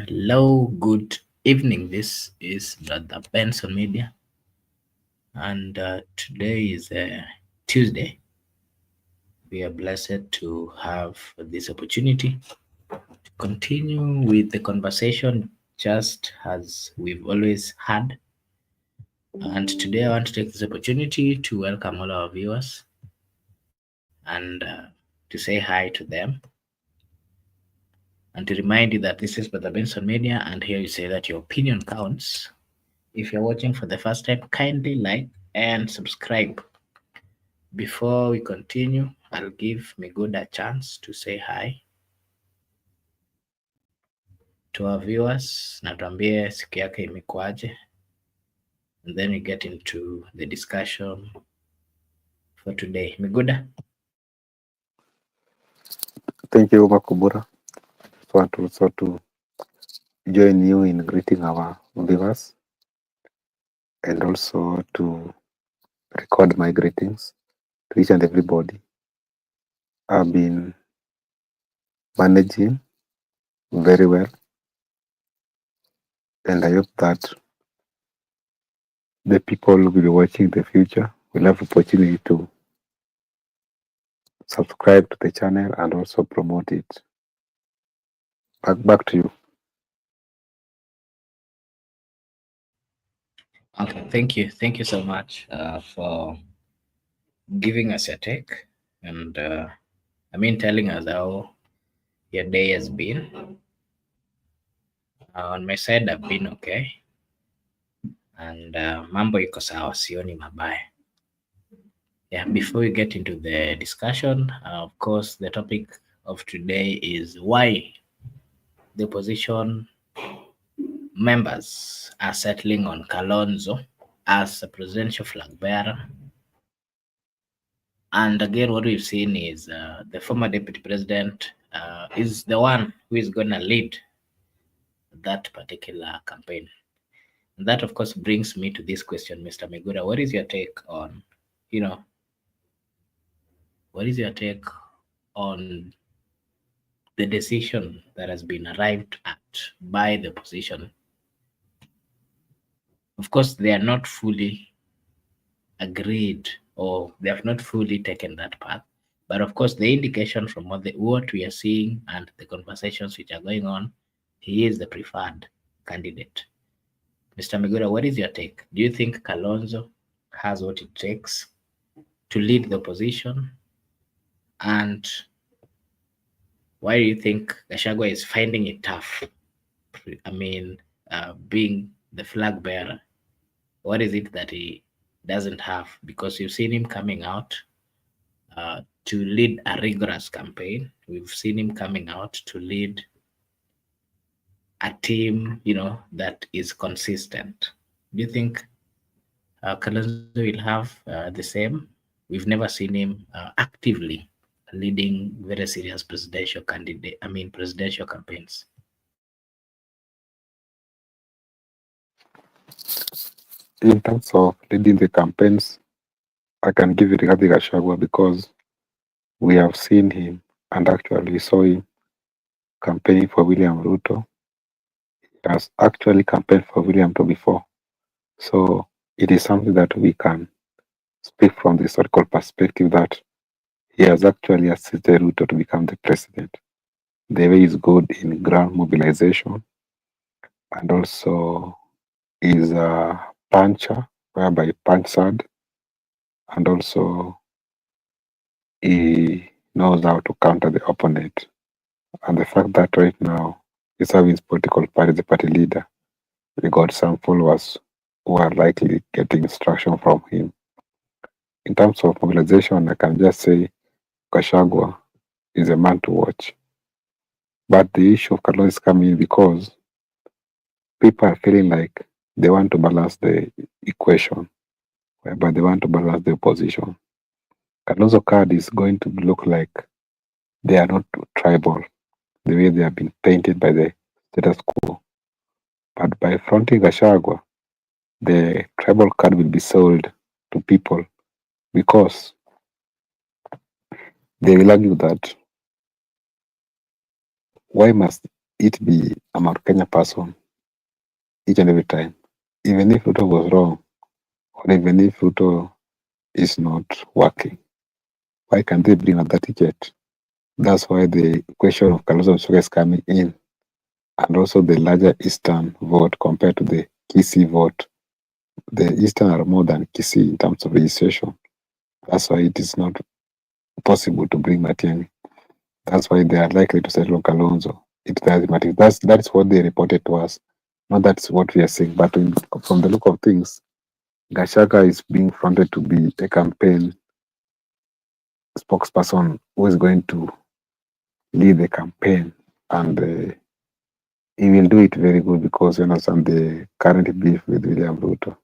Hello, good evening. This is Brother Benson Media, and today is Tuesday. We are blessed to have this opportunity to continue with the conversation just as we've always had. And today I want to take this opportunity to welcome all our viewers and to say hi to them and to remind you that this is Brother Benson Media, and here you say that your opinion counts. If you're watching for the first time, kindly like and subscribe. Before we continue, I'll give Miguda a chance to say hi to our viewers na tuambie siku yake imekuwaje, and then we get into the discussion for today. Miguda? Thank you, Makubura. So want also to join you in greeting our viewers and also to record my greetings to each and everybody. I've been managing very well, and I hope that the people who will be watching the future will have opportunity to subscribe to the channel and also promote it. Back to you. Okay, thank you. Thank you so much for giving us your take and telling us how your day has been. On my side, I've been okay, and mambo iko sawa, sioni mabaya. Yeah, before we get into the discussion, of course, the topic of today is why the opposition members are settling on Kalonzo as a presidential flag bearer. And again, what we've seen is the former deputy president is the one who is going to lead that particular campaign. And that, of course, brings me to this question, Mr. Megura. What is your take on, what is your take on the decision that has been arrived at by the opposition? Of course, they are not fully agreed or they have not fully taken that path. But of course, the indication from what we are seeing and the conversations which are going on, he is the preferred candidate. Mr. Migura, what is your take? Do you think Kalonzo has what it takes to lead the opposition? And why do you think Gachagua is finding it tough? Being the flag bearer, what is it that he doesn't have? Because you've seen him coming out to lead a rigorous campaign. We've seen him coming out to lead a team, that is consistent. Do you think Kalonzo will have the same? We've never seen him actively leading very serious presidential campaigns. In terms of leading the campaigns, I can give it Rigathi Gachagua because we have seen him and actually we saw him campaigning for William Ruto. He has actually campaigned for William Ruto before. So it is something that we can speak from the historical perspective that he has actually assisted Ruto to become the president. The way he's good in ground mobilization and also is a puncher, whereby he punches hard, and also he knows how to counter the opponent. And the fact that right now he's having his political party, the party leader, we got some followers who are likely getting instruction from him. In terms of mobilization, I can just say Gachagua is a man to watch. But the issue of Kalonzo is coming because people are feeling like they want to balance the equation, whereby they want to balance the opposition. Kalonzo card is going to look like they are not tribal, the way they have been painted by the status quo. But by fronting Gachagua, the tribal card will be sold to people because they will argue that why must it be a Mount Kenya person each and every time. Even if Ruto was wrong, or even if Ruto is not working, why can't they bring another ticket? That's why the question of Kalonzo is coming in, and also the larger Eastern vote compared to the Kisii vote. The Eastern are more than Kisii in terms of registration. That's why it is not possible to bring Matiang'i. That's why they are likely to settle on Kalonzo. It doesn't matter. That is what they reported to us. Not that's what we are saying. But from the look of things, Gachagua is being fronted to be a campaign spokesperson who is going to lead the campaign, and he will do it very good because you understand the current beef with William Ruto.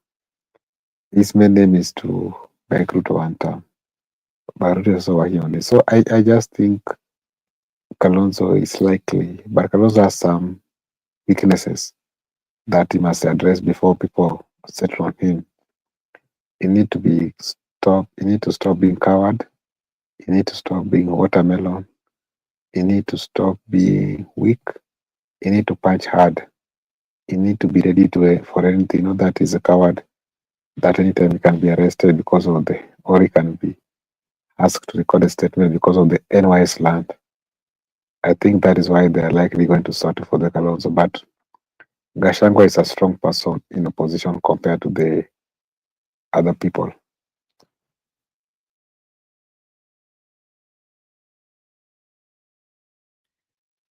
His main name is to make Ruto one term, but Ruto is also working on it. So I just think Kalonzo is likely, but Kalonzo has some weaknesses that he must address before people settle on him. He need to be stop. He need to stop being coward. He need to stop being watermelon. He need to stop being weak. He need to punch hard. He need to be ready to for anything. Not that he's a coward. That anytime he can be arrested because of the, or he can be asked to record a statement because of the NYS land. I think that is why they are likely going to sort for the Kalonzo. But Gachagua is a strong person in opposition compared to the other people.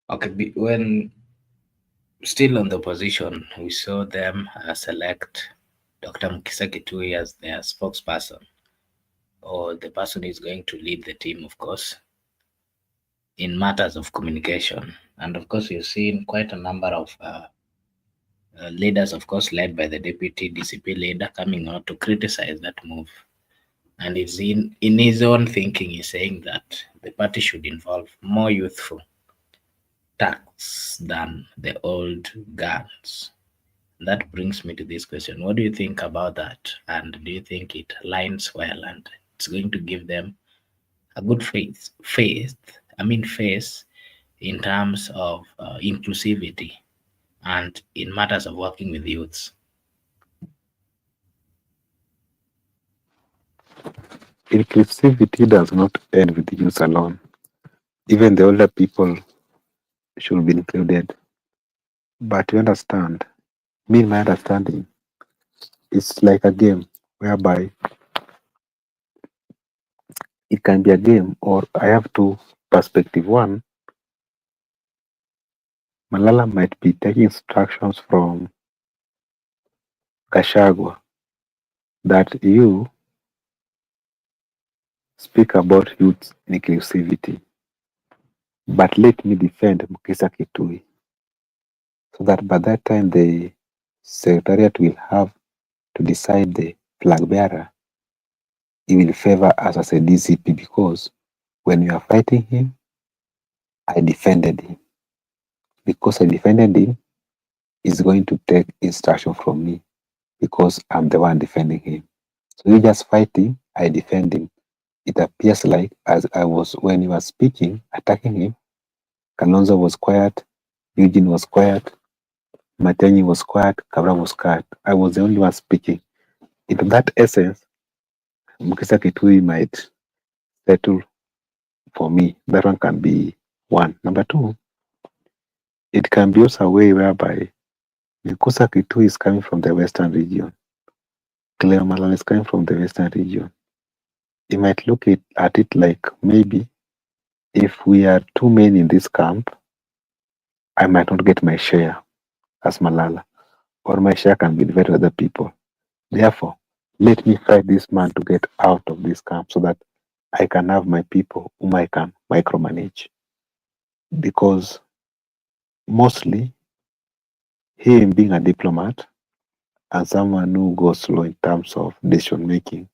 Okay, when still on the opposition, we saw them select Dr. Mukisa Kitui as their spokesperson, or the person who is going to lead the team, of course, in matters of communication. And of course, you've seen quite a number of leaders, of course, led by the deputy DCP leader, coming out to criticize that move. And is in his own thinking, he's saying that the party should involve more youthful tax than the old guns. That brings me to this question. What do you think about that? And do you think it aligns well and it's going to give them a good face in terms of inclusivity and in matters of working with youths? Inclusivity does not end with youth alone. Even the older people should be included. But you understand, me, in my understanding, it's like a game whereby it can be a game, or I have two perspective. One, Malala might be taking instructions from Gachagua that you speak about youth inclusivity, but let me defend Mukisa Kitui, so that by that time the secretariat will have to decide the flag bearer. He will favor us as a DCP because when you are fighting him, I defended him. Because I defended him, he's going to take instruction from me because I'm the one defending him. So you just fighting, I defend him. It appears like as I was when he was speaking, attacking him, Kalonzo was quiet, Eugene was quiet, Matenyi was quiet, Kabra was quiet. I was the only one speaking. In that essence, Mukisa Kitui might settle for me. That one can be one. Number two, it can be also a way whereby Mukisa Kitui is coming from the Western region. Cleo Malala is coming from the Western region. You might look at it like maybe if we are two men in this camp, I might not get my share as Malala, or my share can be divided with other people. Therefore, let me fight this man to get out of this camp so that I can have my people whom I can micromanage. Because mostly, him being a diplomat and someone who goes slow in terms of decision making,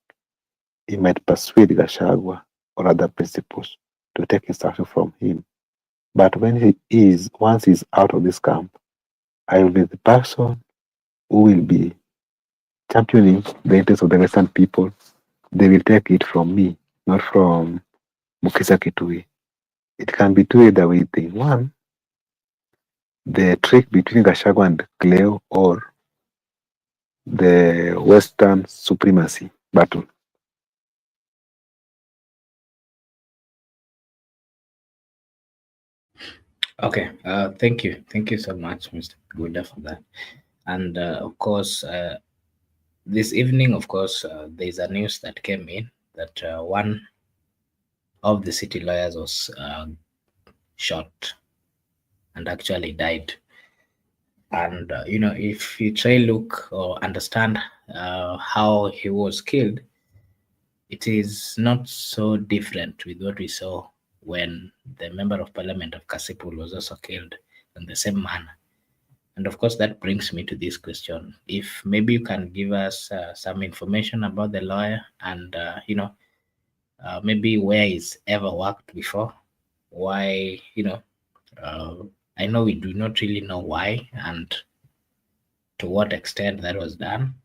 he might persuade Gachagua or other principals to take instruction from him. But when once he's out of this camp, I will be the person who will be championing the interests of the Western people. They will take it from me, not from Mukisa Kitui. It can be two either way thing. One, the trick between Gachagua and Cleo, or the Western supremacy battle? Okay, thank you so much, Mr. Guda, for that. And of course, this evening, of course, there's a news that came in that one of the city lawyers was shot and actually died. And if you try look or understand how he was killed, it is not so different with what we saw when the member of parliament of Kasipul was also killed in the same manner. And of course, that brings me to this question. If maybe you can give us some information about the lawyer and, maybe where he's ever worked before, why, uh, I know we do not really know why and to what extent that was done.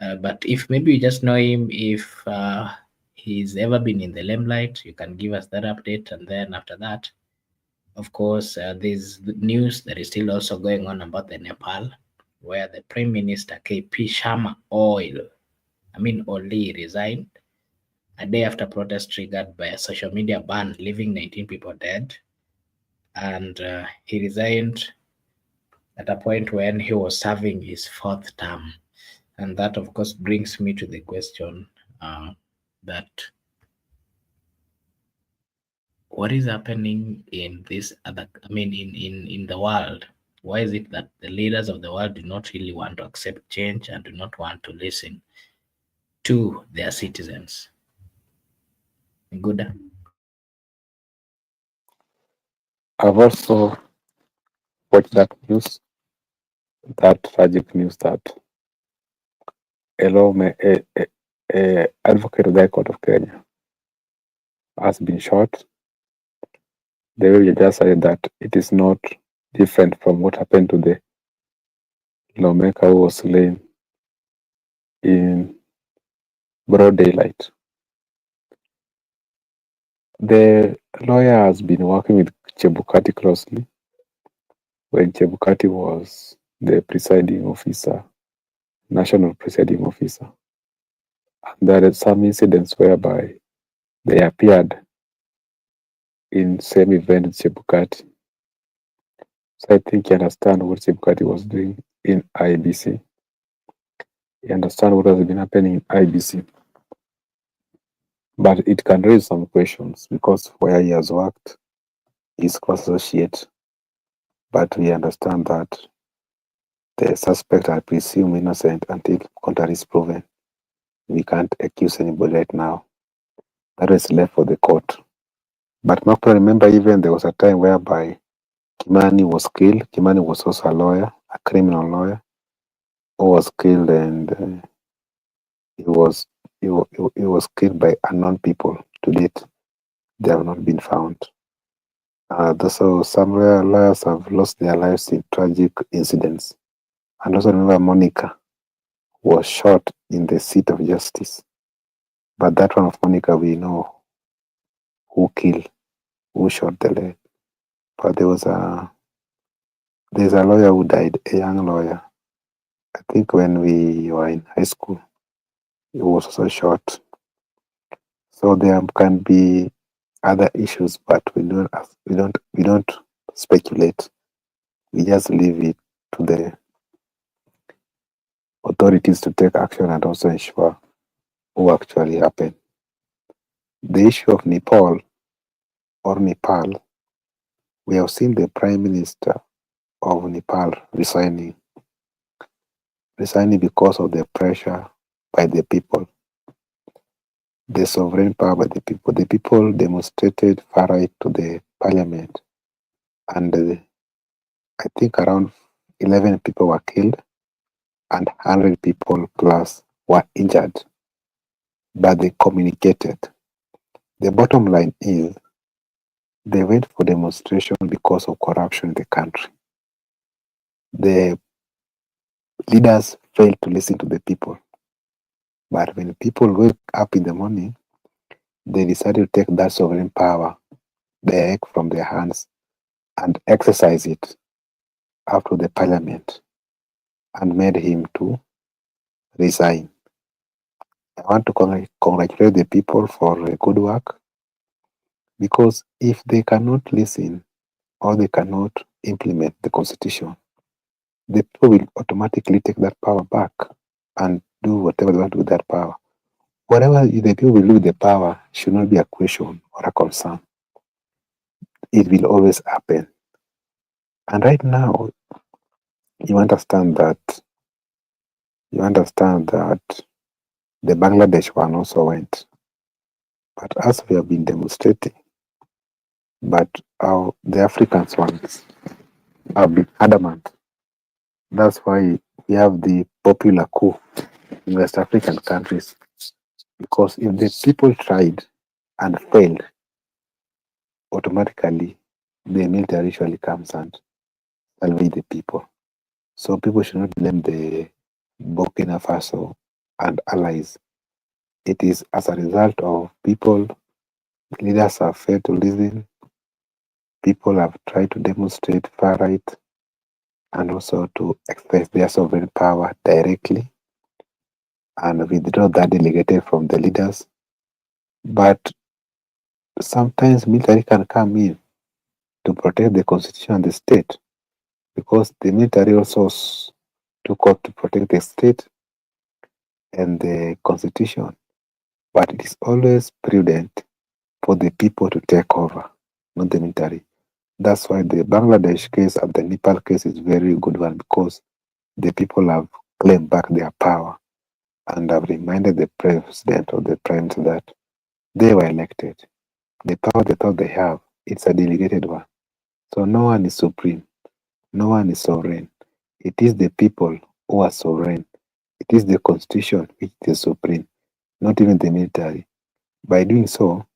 But if maybe you just know him, if he's ever been in the limelight, you can give us that update. And then after that, of course, there's the news that is still also going on about the Nepal, where the Prime Minister KP Sharma Oli resigned a day after protest triggered by a social media ban, leaving 19 people dead. And he resigned at a point when he was serving his fourth term. And that, of course, brings me to the question that what is happening in this other, in the world? Why is it that the leaders of the world do not really want to accept change and do not want to listen to their citizens? Good. I've also watched that tragic news that a advocate of the High Court of Kenya has been shot. The way you just said that it is not different from what happened to the lawmaker who was slain in broad daylight. The lawyer has been working with Chebukati closely when Chebukati was the presiding officer, national presiding officer. And there are some incidents whereby they appeared in same event with Chebukati. So I think you understand what Chebukati was doing in IBC. You understand what has been happening in IBC. But it can raise some questions because where he has worked is associate. But we understand that the suspect are presumed innocent until contrary is proven. We can't accuse anybody right now. That is left for the court. But Mark, remember, even there was a time whereby Kimani was killed. Kimani was also a lawyer, a criminal lawyer, who was killed, and he was he was killed by unknown people. To date, they have not been found. So some lawyers have lost their lives in tragic incidents. And also remember, Monica was shot in the seat of justice. But that one of Monica, we know who killed, who shot the leg. But there's a lawyer who died, a young lawyer. I think when we were in high school, he was also shot. So there can be other issues, but we don't speculate. We just leave it to the authorities to take action and also ensure who actually happened. The issue of Nepal or Nepal, we have seen the Prime Minister of Nepal resigning because of the pressure by the people, the sovereign power by the people. The people demonstrated far right to the parliament, and I think around 11 people were killed and 100 people plus were injured, but they communicated. The bottom line is they went for demonstration because of corruption in the country. The leaders failed to listen to the people. But when people wake up in the morning, they decided to take that sovereign power, the egg from their hands, and exercise it. up to the parliament and made him to resign. I want to congratulate the people for good work, because if they cannot listen or they cannot implement the constitution, the people will automatically take that power back and do whatever they want to with that power. Whatever the people will do with the power should not be a question or a concern. It will always happen. And right now, you understand that the Bangladesh one also went. But as we have been demonstrating, but the Africans ones have been adamant. That's why we have the popular coup in West African countries. Because if the people tried and failed, automatically the military usually comes and salvage the people. So people should not blame the Burkina Faso and allies. It is as a result of people, leaders have failed to listen, people have tried to demonstrate far right and also to express their sovereign power directly and withdraw that delegated from the leaders. But sometimes military can come in to protect the constitution and the state, because the military also took up to protect the state and the constitution. But it is always prudent for the people to take over, not the military. That's why the Bangladesh case and the Nepal case is very good one, because the people have claimed back their power and have reminded the president or the prime minister that they were elected. The power they thought they have, it's a delegated one. So no one is supreme. No one is sovereign. It is the people who are sovereign. It is the constitution which is supreme, not even the military. By doing so,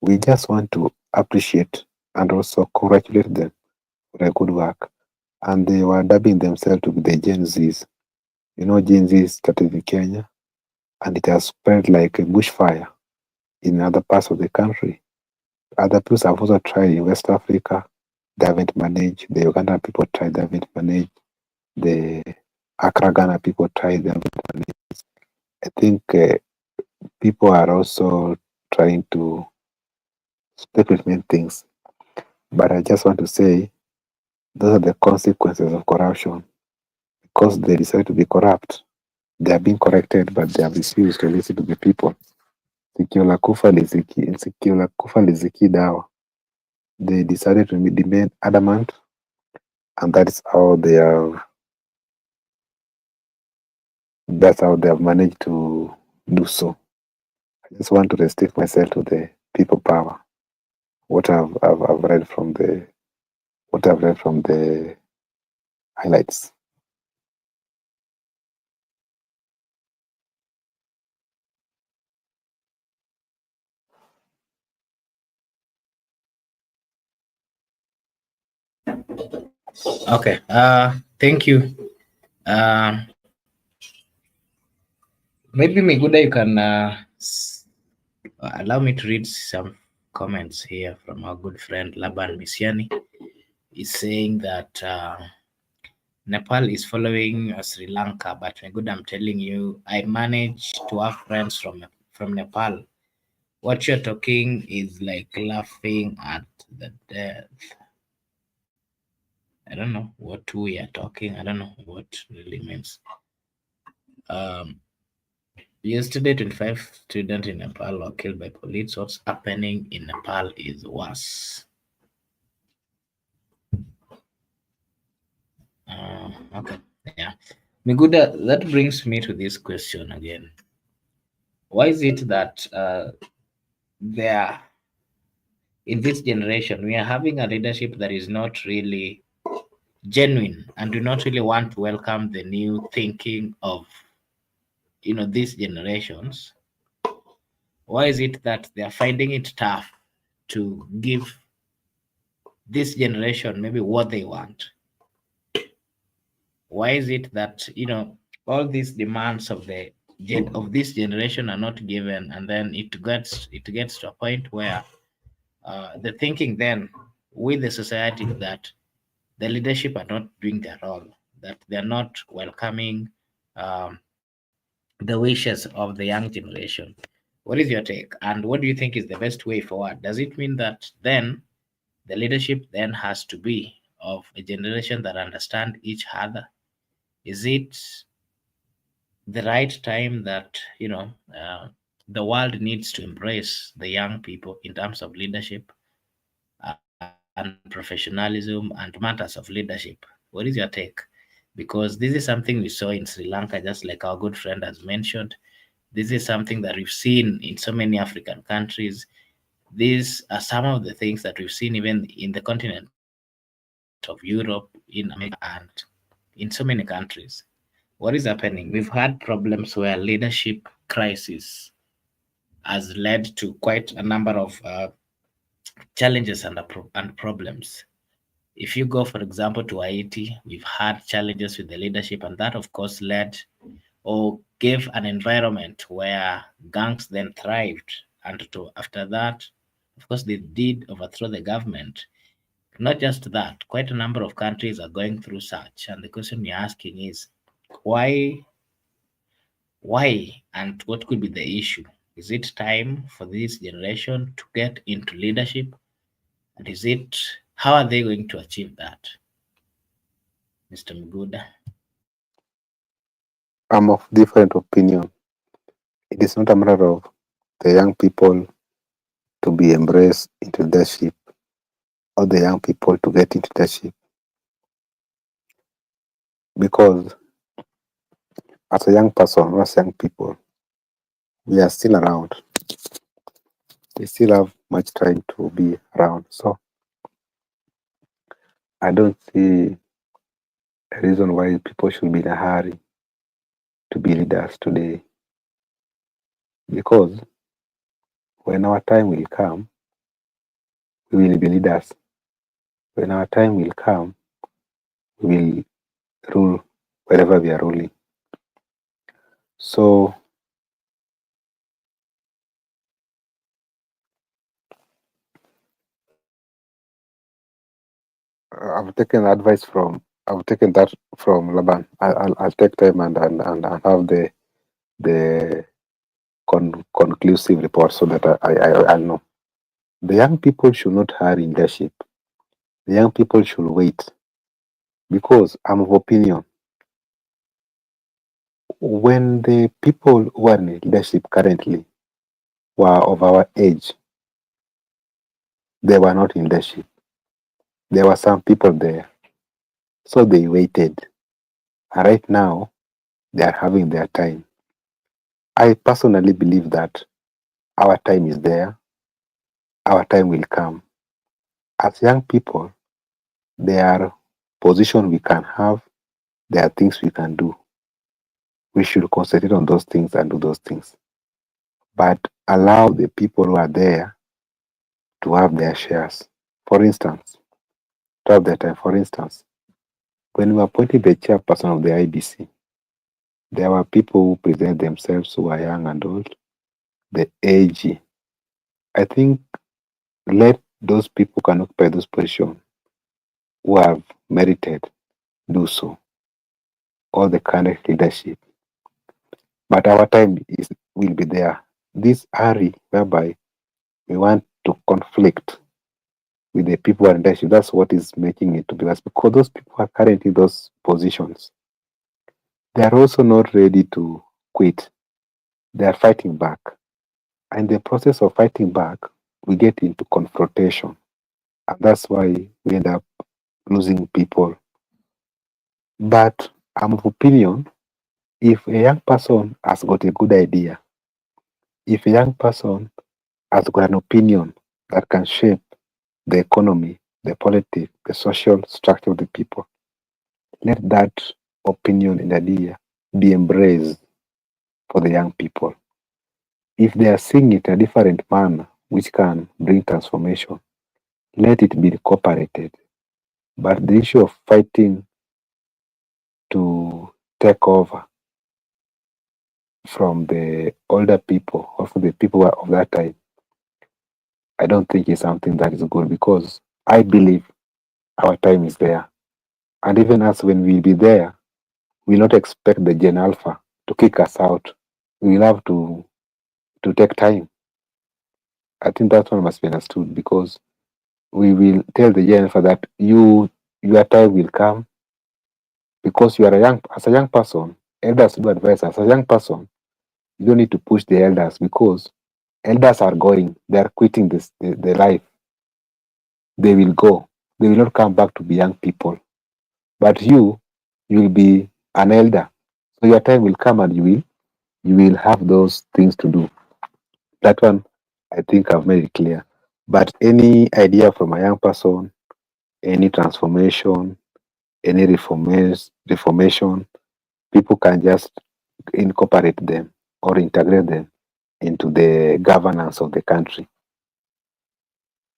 we just want to appreciate and also congratulate them for their good work. And they were dubbing themselves to be the Gen Zs. You know, Gen Z started in Kenya and it has spread like a bushfire in other parts of the country. Other people have also tried in West Africa. They haven't managed. The Uganda people tried, they haven't managed. The Accra Ghana people tried, they haven't managed. I think people are also trying to speculate things. But I just want to say those are the consequences of corruption. Because they decide to be corrupt, they are being corrected, but they have refused to listen to the people. Sikio la kufa liziki dawa. They decided to remain adamant, and that's how they have managed to do so. I just want to restrict myself to the people power. What I've read from the highlights. Okay. Thank you. Um, Maybe Miguda, you can allow me to read some comments here from our good friend Laban Misiani. He's saying that Nepal is following Sri Lanka, but Miguda, I'm telling you, I managed to have friends from Nepal. What you're talking is like laughing at the death. I don't know what we are talking. I don't know what really means. Um, Yesterday, 25 students in Nepal were killed by police. What's happening in Nepal is worse. Okay, yeah. Miguda, that brings me to this question again. Why is it that there, in this generation, we are having a leadership that is not really genuine and do not really want to welcome the new thinking of these generations? Why is it that they are finding it tough to give this generation maybe what they want? Why is it that all these demands of this generation are not given, and then it gets to a point where the thinking then with the society that the leadership are not doing their role, that they're not welcoming um, the wishes of the young generation. What is your take? And what do you think is the best way forward? Does it mean that then the leadership then has to be of a generation that understand each other? Is it the right time that the world needs to embrace the young people in terms of leadership and professionalism and matters of leadership? What is your take? Because this is something we saw in Sri Lanka, just like our good friend has mentioned. This is something that we've seen in so many African countries. These are some of the things that we've seen even in the continent of Europe, in America, and in so many countries. What is happening? We've had problems where leadership crisis has led to quite a number of challenges and problems. If you go, for example, to Haiti, we've had challenges with the leadership, and that, of course, led or gave an environment where gangs then thrived. And after that, of course, they did overthrow the government. Not just that, quite a number of countries are going through such. And the question we're asking is why why and what could be the issue? Is it time for this generation to get into leadership? And is it how are they going to achieve that, Mr. Miguda? I'm of different opinion. It is not a matter of the young people to be embraced into leadership or the young people to get into leadership, because as a young person or as young people, we are still around. We still have much time to be around. So I don't see a reason why people should be in a hurry to be leaders today, because when our time will come, we will be leaders. When our time will come, we will rule wherever we are ruling. So I've taken that from Laban. I'll take time and have the conclusive report so that I'll know. The young people should not hurry in leadership. The young people should wait, because I'm of opinion when the people who are in leadership currently were of our age, they were not in leadership. There were some people there, so they waited. And right now, they are having their time. I personally believe that our time is there, our time will come. As young people, there are positions we can have, there are things we can do. We should concentrate on those things and do those things. But allow the people who are there to have their shares. For instance, to have their time. For instance, when we appointed the chairperson of the IBC, there were people who present themselves who are young and old, the AG. I think let those people who can occupy those positions who have merited do so, or the current leadership. But our time will be there. This hurry whereby we want to conflict with the people in leadership, that's what is making it to be worse, because those people are currently in those positions. They are also not ready to quit. They are fighting back. And in the process of fighting back, we get into confrontation. And that's why we end up losing people. But I'm of opinion, if a young person has got a good idea, if a young person has got an opinion that can shape the economy, the politics, the social structure of the people, let that opinion and idea be embraced for the young people. If they are seeing it in a different manner, which can bring transformation, let it be incorporated. But the issue of fighting to take over from the older people or from the people of that time, I don't think is something that is good, because I believe our time is there. And even us, when we'll be there, we'll not expect the Gen Alpha to kick us out. We'll have to take time. I think that one must be understood because we will tell the Gen Alpha that your time will come because you are as a young person, elders do advise us. As a young person, you don't need to push the elders because elders are going, they are quitting the life. They will go. They will not come back to be young people. But you will be an elder. So your time will come and you will have those things to do. That one I think I've made it clear. But any idea from a young person, any transformation, any reformation, people can just incorporate them or integrate them into the governance of the country.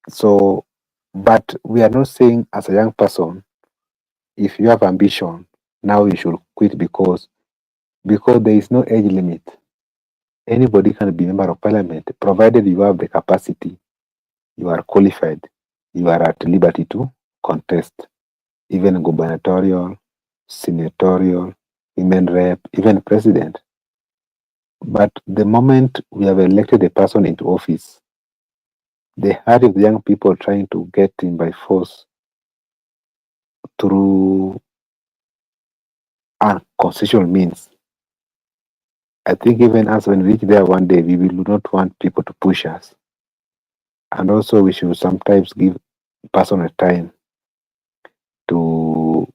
So, but we are not saying as a young person, if you have ambition, now you should quit because there is no age limit. Anybody can be member of parliament, provided you have the capacity, you are qualified, you are at liberty to contest, even gubernatorial, senatorial, women rep, even president. But the moment we have elected a person into office, the heart of the young people trying to get him by force through unconstitutional means. I think even us, when we reach there one day, we will not want people to push us. And also, we should sometimes give personal time to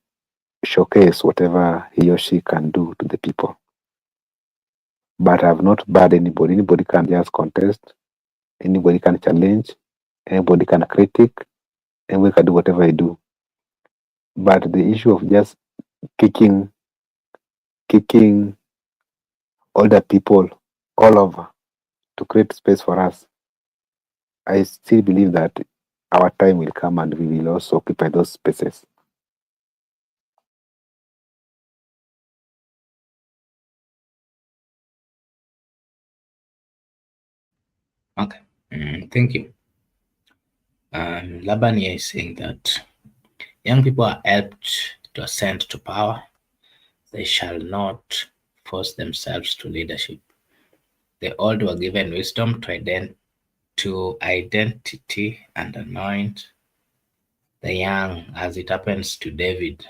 showcase whatever he or she can do to the people. But I've not bad anybody. Anybody can just contest. Anybody can challenge. Anybody can critic. Anybody can do whatever I do. But the issue of just kicking older people all over to create space for us, I still believe that our time will come and we will also occupy those spaces. Okay. Thank you. Laban here is saying that young people are helped to ascend to power. They shall not force themselves to leadership. The old were given wisdom to identity and anoint the young, as it happens to David,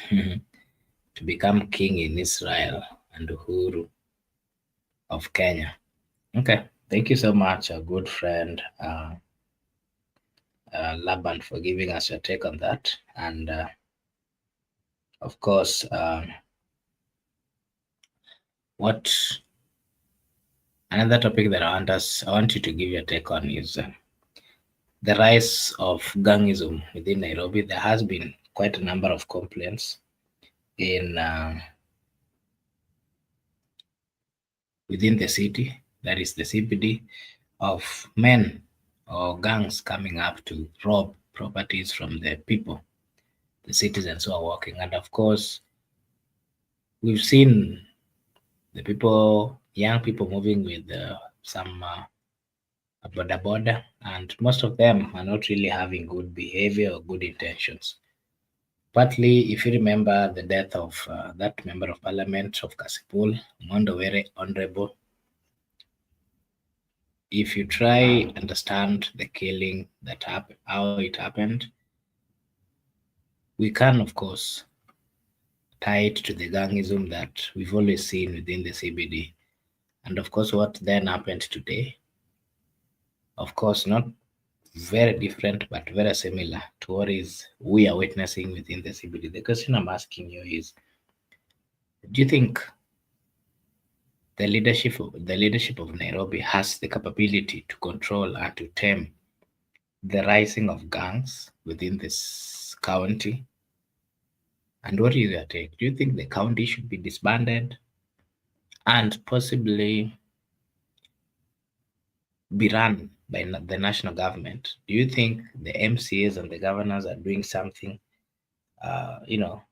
to become king in Israel and Uhuru of Kenya. Okay, thank you so much, a good friend, Laban, for giving us your take on that. And of course, what another topic that I want you to give your take on is the rise of gangism within Nairobi. There has been quite a number of complaints in within the city, that is the CBD, of men or gangs coming up to rob properties from the people, the citizens who are working. And of course, we've seen the people, young people moving with some border border, and most of them are not really having good behavior or good intentions. Partly, if you remember the death of that member of parliament of Kasipul, Mondo Were Honorable, if you try understand the killing that happened, how it happened, we can of course tie it to the gangism that we've always seen within the CBD. And of course, what then happened today, of course, not very different, but very similar to what is we are witnessing within the CBD. The question I'm asking you is, do you think the leadership of Nairobi has the capability to control and to tame the rising of gangs within this county? And what is your take? Do you think the county should be disbanded and possibly be run by the national government? Do you think the MCAs and the governors are doing something, you know,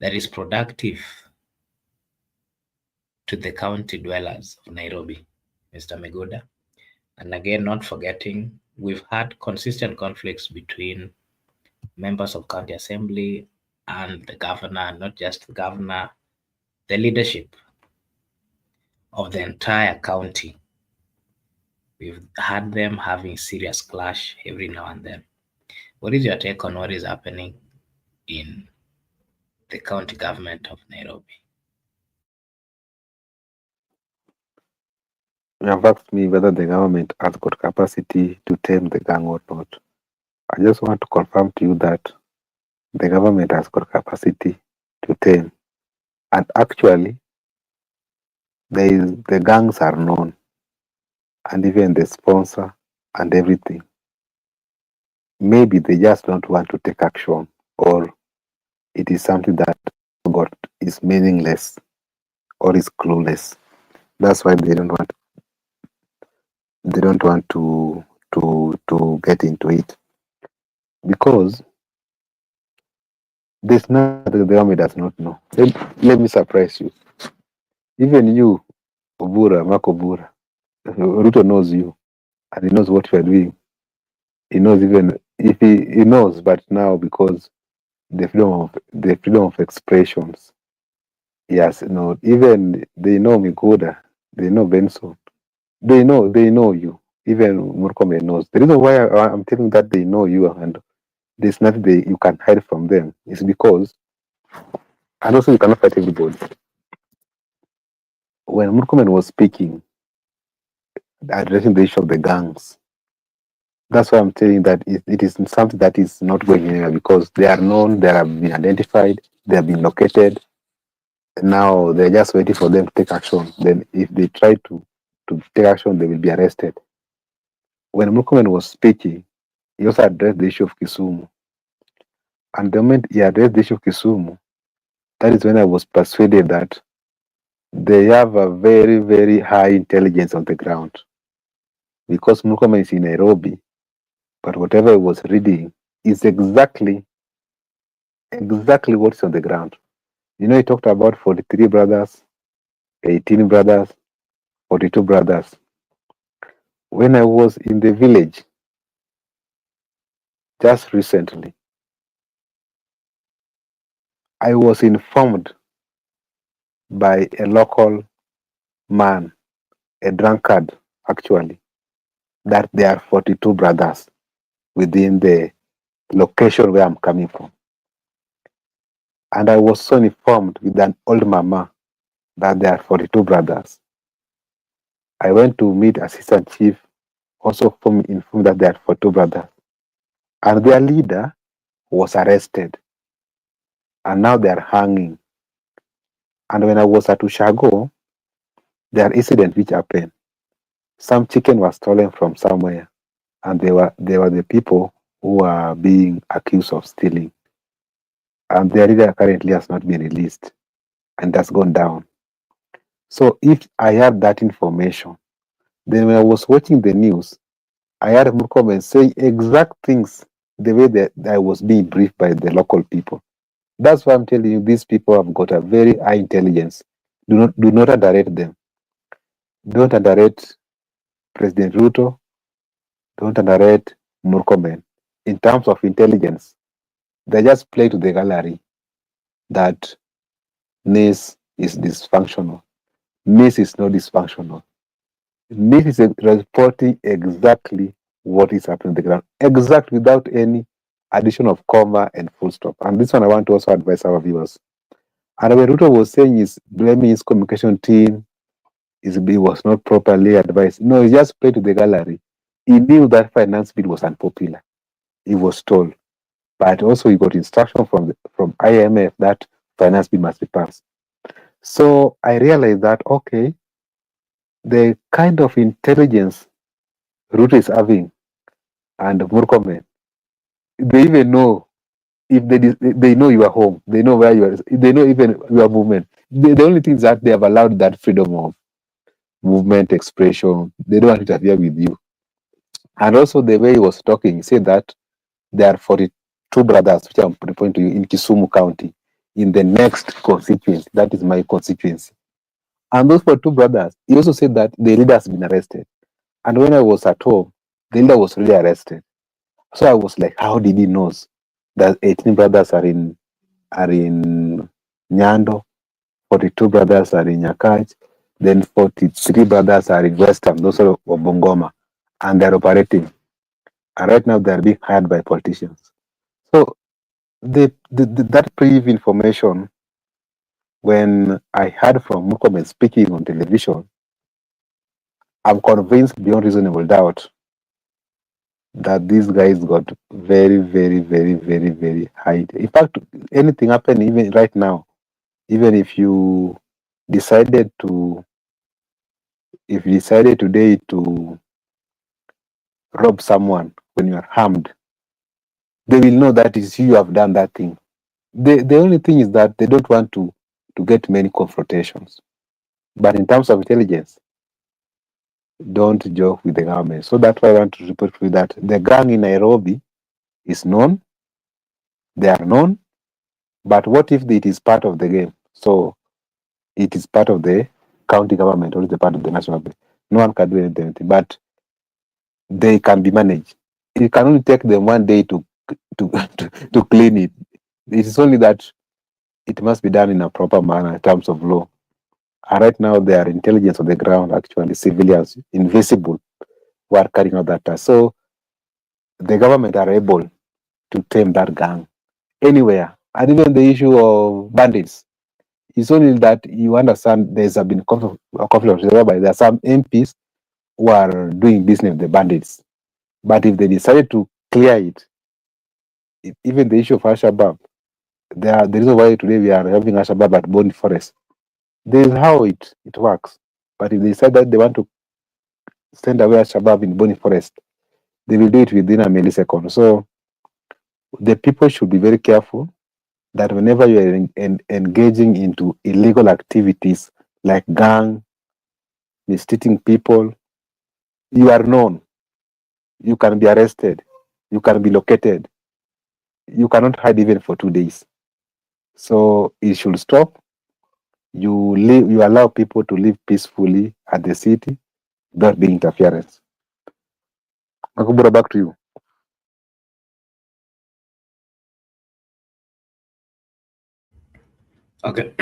that is productive to the county dwellers of Nairobi, Mr. Meguda? And again, not forgetting, we've had consistent conflicts between members of county assembly and the governor, not just the governor, the leadership of the entire county. We've had them having serious clash every now and then. What is your take on what is happening in the county government of Nairobi? You have asked me whether the government has got capacity to tame the gang or not. I just want to confirm to you that the government has got capacity to tame. And actually, the gangs are known, and even the sponsor and everything. Maybe they just don't want to take action, or it is something that got is meaningless or is clueless. That's why they don't want to get into it, because there's nothing that the government does not know. Let me surprise you. Even you, Obura, Mark Obura, Ruto knows you, and he knows what you are doing. He knows, even if he knows, but now, because the freedom of expressions. Yes, no, even they know Miguda, they know Benson, they know you. Even Murkome knows. The reason why I'm telling that they know you, and there's nothing you can hide from them, is because, and also you cannot fight everybody. When Murkomen was speaking, addressing the issue of the gangs, that's why I'm telling that it is something that is not going anywhere, because they are known, they have been identified, they have been located. Now they're just waiting for them to take action. Then, if they try to take action, they will be arrested. When Murkomen was speaking, he also addressed the issue of Kisumu. And the moment he addressed the issue of Kisumu, that is when I was persuaded that they have a very, very high intelligence on the ground. Because Murkomen is in Nairobi, but whatever he was reading is exactly what's on the ground. He talked about 43 brothers, 18 brothers, 42 brothers. When I was in the village just recently, I was informed by a local man, a drunkard actually, that there are 42 brothers within the location where I'm coming from. And I was so informed with an old mama that there are 42 brothers. I went to meet Assistant Chief, also informed that there are 42 brothers. And their leader was arrested. And now they are hanging. And when I was at Ushago, there are incidents which happened. Some chicken was stolen from somewhere, and they were the people who are being accused of stealing. And their leader currently has not been released, and has gone down. So if I had that information, then when I was watching the news, I had Murkomen say exact things the way that I was being briefed by the local people. That's why I'm telling you, these people have got a very high intelligence. Do not underrate them. Don't underrate President Ruto. Don't underrate Murkomen. In terms of intelligence, they just play to the gallery that NIS is dysfunctional. NIS is not dysfunctional. NIS is reporting exactly what is happening on the ground, exact, without any addition of comma and full stop. And this one I want to also advise our viewers. And when Ruto was saying is blaming his communication team, he was not properly advised. No, he just played to the gallery. He knew that finance bill was unpopular. He was told. But also he got instruction from IMF that finance bill must be passed. So I realized that, okay, the kind of intelligence Ruto is having and Murkomen, they even know, if they know you are home, they know where you are, they know even your movement. The only thing is that they have allowed that freedom of movement, expression. They don't want to interfere with you. And also the way he was talking, he said that there are 42 brothers, which I'm referring to you, in Kisumu County, in the next constituency. That is my constituency. And those 42 brothers, he also said that the leader has been arrested. And when I was at home, the leader was really arrested. So I was like, how did he know that 18 brothers are in are in Nyando, 42 brothers are in Nyakach, then 43 brothers are in Western, those are of Bungoma, and they're operating. And right now they're being hired by politicians. So that brief information, when I heard from Mukome speaking on television, I'm convinced beyond reasonable doubt that these guys got very, very, very, very, very high. In fact, anything happen even right now, even decided to, if you decided today to rob someone when you are harmed, they will know that is you have done that thing. The only thing is that they don't want to get many confrontations. But in terms of intelligence, don't joke with the government. So that's why I want to report to you that the gang in Nairobi is known, they are known, but what if it is part of the game? So it is part of the county government or is the part of the national government. No one can do anything, but they can be managed. It can only take them one day to to clean it. It is only that it must be done in a proper manner in terms of law. And right now, there are intelligence on the ground, actually, civilians, invisible, who are carrying out that task. So the government are able to tame that gang anywhere. And even the issue of bandits, it's only that you understand there's been a conflict whereby there are some MPs who are doing business with the bandits. But if they decided to clear it, even the issue of Al-Shabaab, the reason why today we are having Al-Shabaab at Boni Forest, this is how it works. But if they decide that they want to send away Al-Shabaab in Boni Forest, they will do it within a millisecond. So the people should be very careful that whenever you are engaging into illegal activities like gang, mistreating people, you are known. You can be arrested. You can be located. You cannot hide even for 2 days. So it should stop. You allow people to live peacefully at the city without being interference. Makubura, back to you. Okay.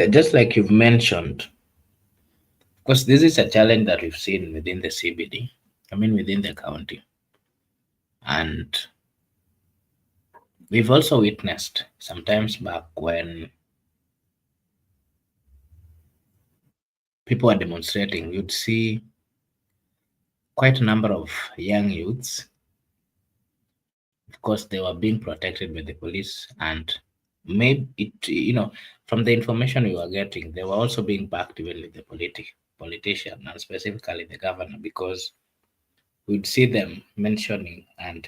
Just like you've mentioned, of course, this is a challenge that we've seen within the CBD, I mean, within the county. And we've also witnessed sometimes back when people are demonstrating, you'd see quite a number of young youths. Of course, they were being protected by the police, and maybe from the information we were getting, they were also being backed even with the politician, and specifically the governor, because we'd see them mentioning and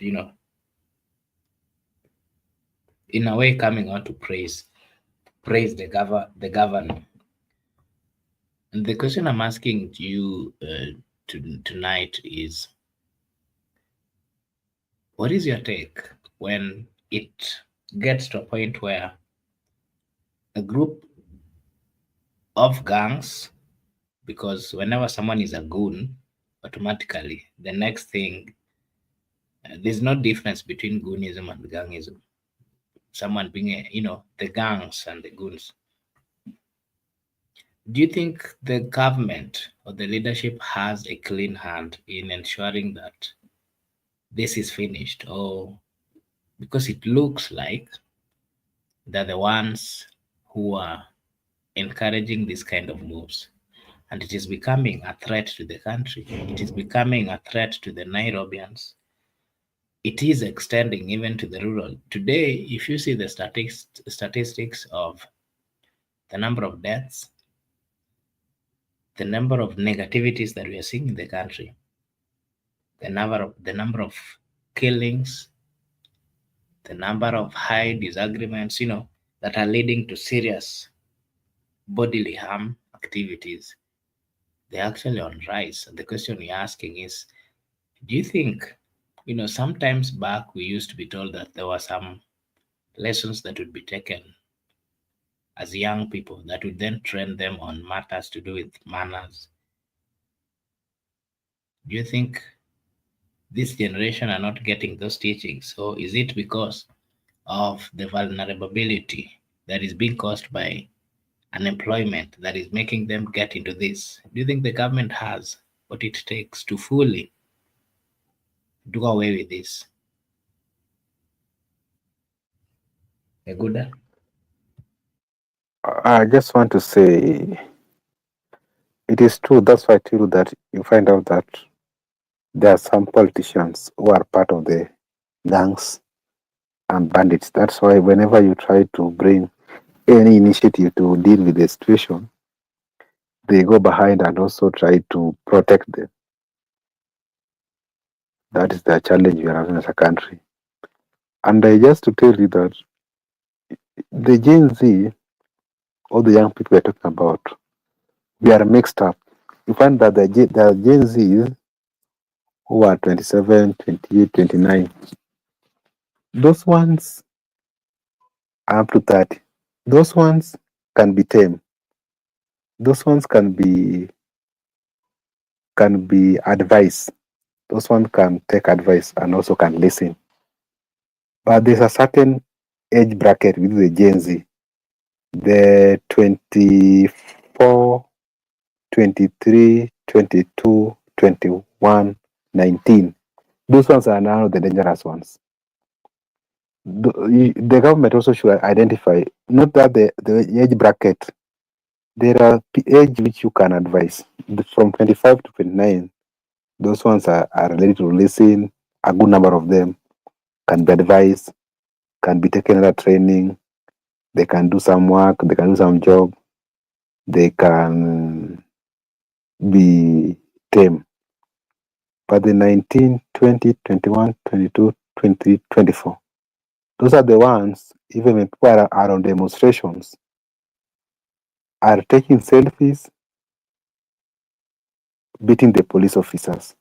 in a way coming out to praise the governor. And the question I'm asking you tonight is, what is your take when it gets to a point where a group of gangs, because whenever someone is a goon, automatically the next thing, there's no difference between goonism and gangism. Someone being the gangs and the goons. Do you think the government or the leadership has a clean hand in ensuring that this is finished? Or because it looks like they're the ones who are encouraging this kind of moves, and it is becoming a threat to the country. It is becoming a threat to the Nairobians. It is extending even to the rural. Today, if you see the statistics of the number of deaths, the number of negativities that we are seeing in the country, the number of killings, the number of high disagreements, that are leading to serious bodily harm activities, they're actually on rise. And the question you're asking is, do you think, sometimes back we used to be told that there were some lessons that would be taken as young people that would then train them on matters to do with manners. Do you think this generation are not getting those teachings? Or is it because of the vulnerability that is being caused by unemployment that is making them get into this? Do you think the government has what it takes to fully do away with this? Eguda? I just want to say it is true. That's why I tell you that you find out that there are some politicians who are part of the gangs and bandits. That's why whenever you try to bring any initiative to deal with the situation, they go behind and also try to protect them. That is the challenge we are having as a country. And just to tell you that the Gen Z, all the young people we're talking about, we are mixed up. You find that the Gen Zs who are 27, 28, 29, those ones are up to 30. Those ones can be tame. Those ones can be advised. Those ones can take advice and also can listen. But there's a certain age bracket with the Gen Z. The 24, 23, 22, 21, 19. Those ones are now the dangerous ones. The government also should identify, not that the age bracket, there are age which you can advise. From 25 to 29, those ones are ready to listen. A good number of them can be advised, can be taken under training, they can do some work, they can do some job, they can be tame. But the 19, 20, 21, 22, 23, 24, those are the ones, even when people are on demonstrations, are taking selfies, beating the police officers.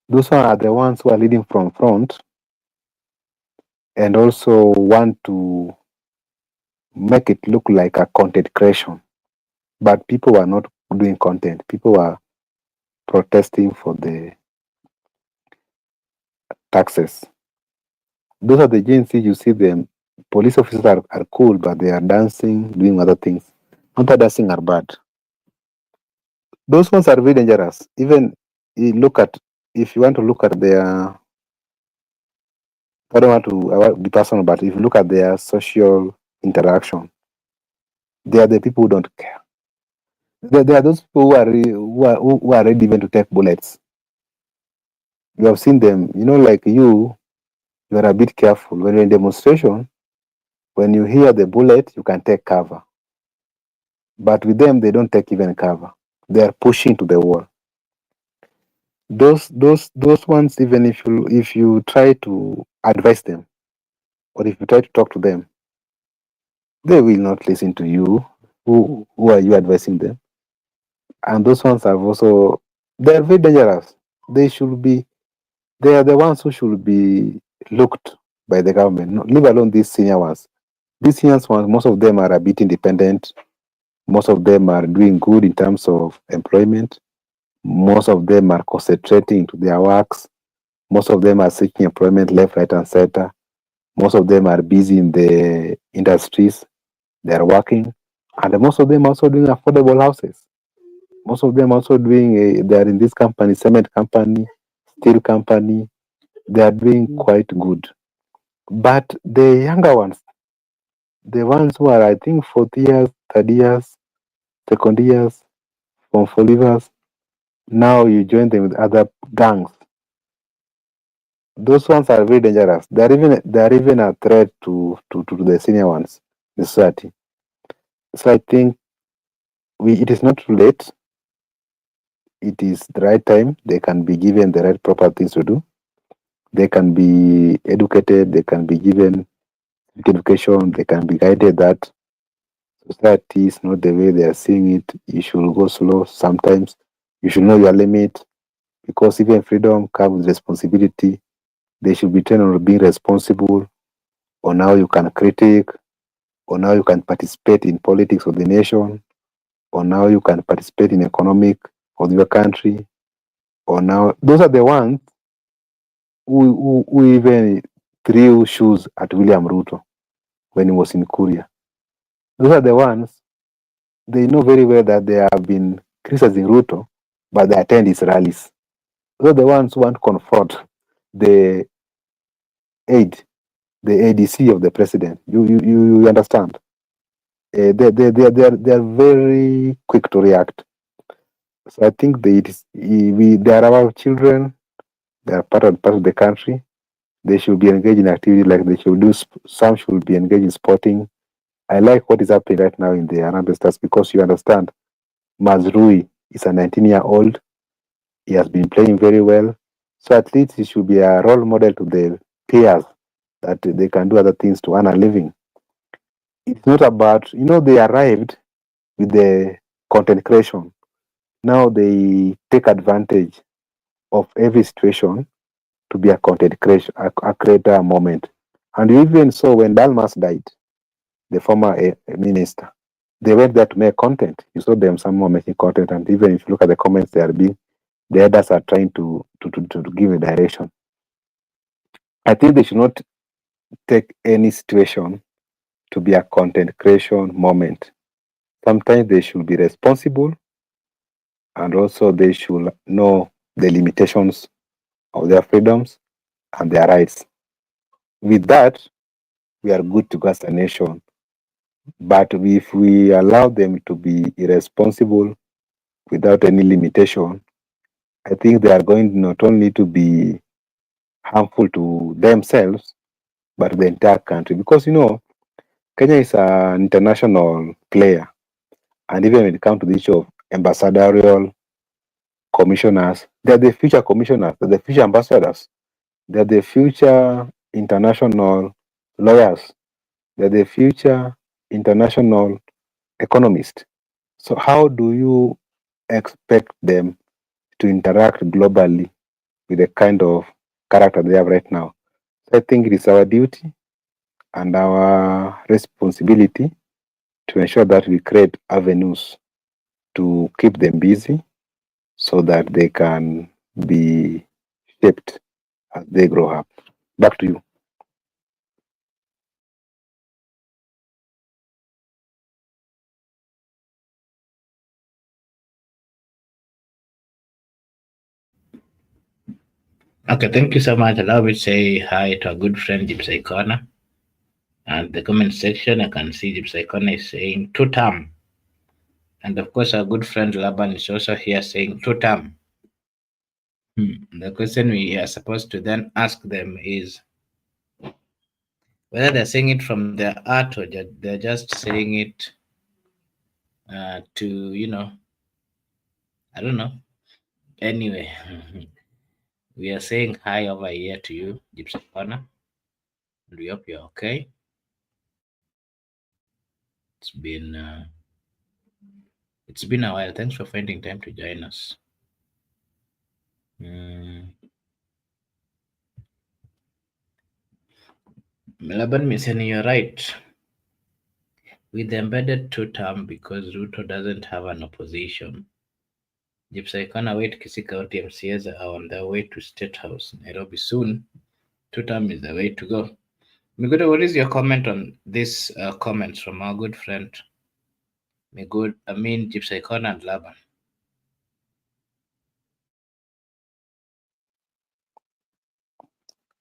Those are the ones who are leading from front and also want to make it look like a content creation. But people were not doing content. People were protesting for the taxes. Those are the Gen Z, you see them. Police officers are cool, but they are dancing, doing other things. Not that dancing are bad. Those ones are very dangerous. Even you look at, if you want to look at their, I don't want to be personal, but if you look at their social interaction, they are the people who don't care. There are those people who are ready even to take bullets. You have seen them, like you are a bit careful. When you're in demonstration, when you hear the bullet, you can take cover. But with them, they don't take even cover. They are pushing to the wall. Those ones, even if you try to advise them, or if you try to talk to them, they will not listen to you. Who are you advising them? And those ones have also, they're very dangerous. They are the ones who should be looked by the government, leave alone these senior ones. These senior ones, most of them are a bit independent. Most of them are doing good in terms of employment. Most of them are concentrating to their works. Most of them are seeking employment left, right, and center. Most of them are busy in the industries. They are working. And most of them also doing affordable houses. Most of them also doing, they are in this company, cement company, steel company. They are doing quite good. But the younger ones, the ones who are, I think, fourth years, third years, second years, from four leavers, now you join them with other gangs. Those ones are very dangerous. They are even a threat to the senior ones in society. So I think it is not too late. It is the right time. They can be given the right proper things to do. They can be educated. They can be given education. They can be guided that society is not the way they are seeing it. You should go slow. Sometimes you should know your limit, because even freedom comes with responsibility. They should be trained on being responsible, on how you can critique, on how you can participate in politics of the nation, on how you can participate in economic of your country, on how those are the ones who even threw shoes at William Ruto when he was in Kuria. Those are the ones, they know very well that they have been criticizing Ruto, but they attend his rallies. Those are the ones who want to confront the aide, the ADC of the president. You understand? They are very quick to react. So I think they are our children. They are part of the country. They should be engaged in activity like they should do. Some should be engaged in sporting. I like what is happening right now in the Harambee Stars because you understand, Mazrui is a 19-year-old. He has been playing very well. So at least he should be a role model to the peers that they can do other things to earn a living. It's not about, they arrived with the content creation. Now they take advantage of every situation to be a content creation, a creator moment. And even so, when Dalmas died, the former minister, they went there to make content. You saw them some more making content, and even if you look at the comments, the others are trying to give a direction. I think they should not take any situation to be a content creation moment. Sometimes they should be responsible, and also they should know the limitations of their freedoms and their rights. With that, we are good to go as a nation. But if we allow them to be irresponsible without any limitation, I think they are going not only to be harmful to themselves, but the entire country. Because, Kenya is an international player. And even when it comes to the issue of ambassadorial commissioners, they're the future commissioners, they're the future ambassadors, they're the future international lawyers, they're the future international economists. So how do you expect them to interact globally with the kind of character they have right now? So I think it is our duty and our responsibility to ensure that we create avenues to keep them busy so that they can be shaped as they grow up. Back to you. Okay, thank you so much. Allow me to say hi to our good friend Gypsy Corner. And the comment section, I can see Gypsy Corner is saying two term. And of course, our good friend Laban is also here saying two term. The question we are supposed to then ask them is whether they're saying it from their heart or they're just saying it to, I don't know. Anyway, we are saying hi over here to you, Gypsy Corner. We hope you're okay. It's been uh, it's been a while. Thanks for finding time to join us. Mm, Laban Miseni, you're right. With the embedded two term because Ruto doesn't have an opposition. Gypsy Corner wait Kisii County MCAs are on their way to State House, Nairobi soon. Two term is the way to go. Migudo, what is your comment on this comments from our good friend Migud, Gypsy Corner and Laban?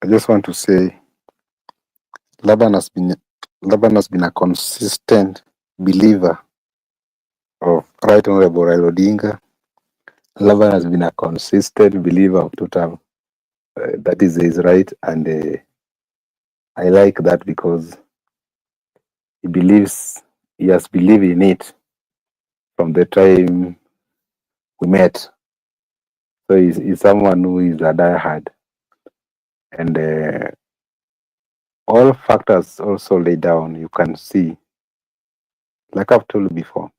I just want to say Laban has been Laban has been a consistent believer of Right Honorable Raila Odinga. Laban has been a consistent believer of total. That is his right, and I like that because he has believed in it from the time we met. So he's someone who is a diehard, and all factors also laid down. You can see, like I've told you before.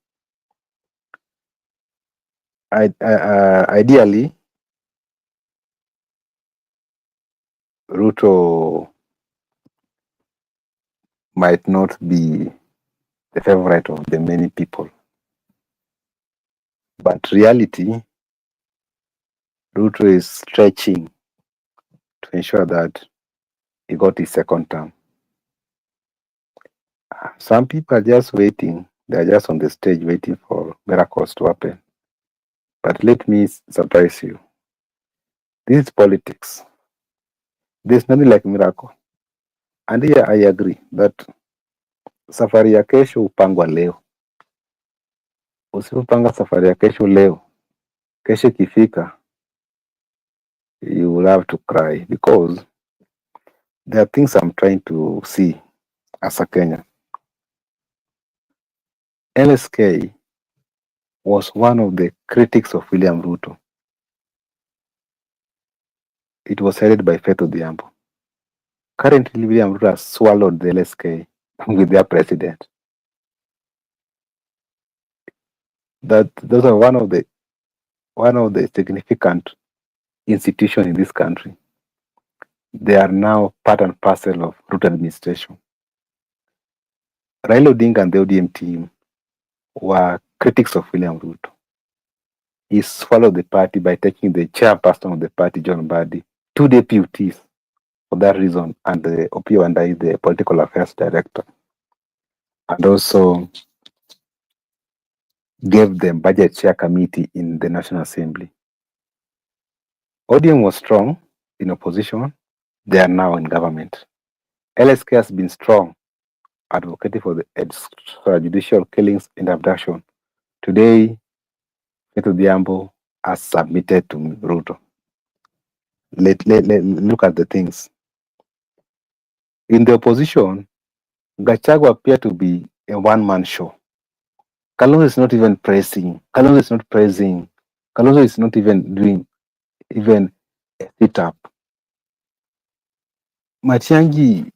Ideally, Ruto might not be the favorite of the many people, but reality, Ruto is stretching to ensure that he got his second term. Some people are just waiting. They are just on the stage waiting for miracles to happen. But let me surprise you. This is politics. There's nothing like miracle. And here I agree that safari ya kesho hupangwa leo. Usipopanga safari ya kesho leo, kesho ikifika, you will have to cry because there are things I'm trying to see as a Kenyan. LSK was one of the critics of William Ruto. It was headed by Faith Odhiambo. Currently, William Ruto has swallowed the LSK with their president. That those are one of the significant institutions in this country. They are now part and parcel of Ruto administration. Raila Odinga and the ODM team were critics of William Ruto. He swallowed the party by taking the chairperson of the party, John Mbadi, two deputies for that reason, and the Opio and I, the political affairs director, and also gave them budget chair committee in the National Assembly. ODM was strong in opposition. They are now in government. LSK has been strong, advocating for the extrajudicial killings and abduction. Today, Fetu Diambo has submitted to Ruto. Let look at the things. In the opposition, Gachagua appeared to be a one-man show. Kalonzo is not even praising. Kalonzo is not praising. Kalonzo is not even doing even a sit-up. Matiang'i,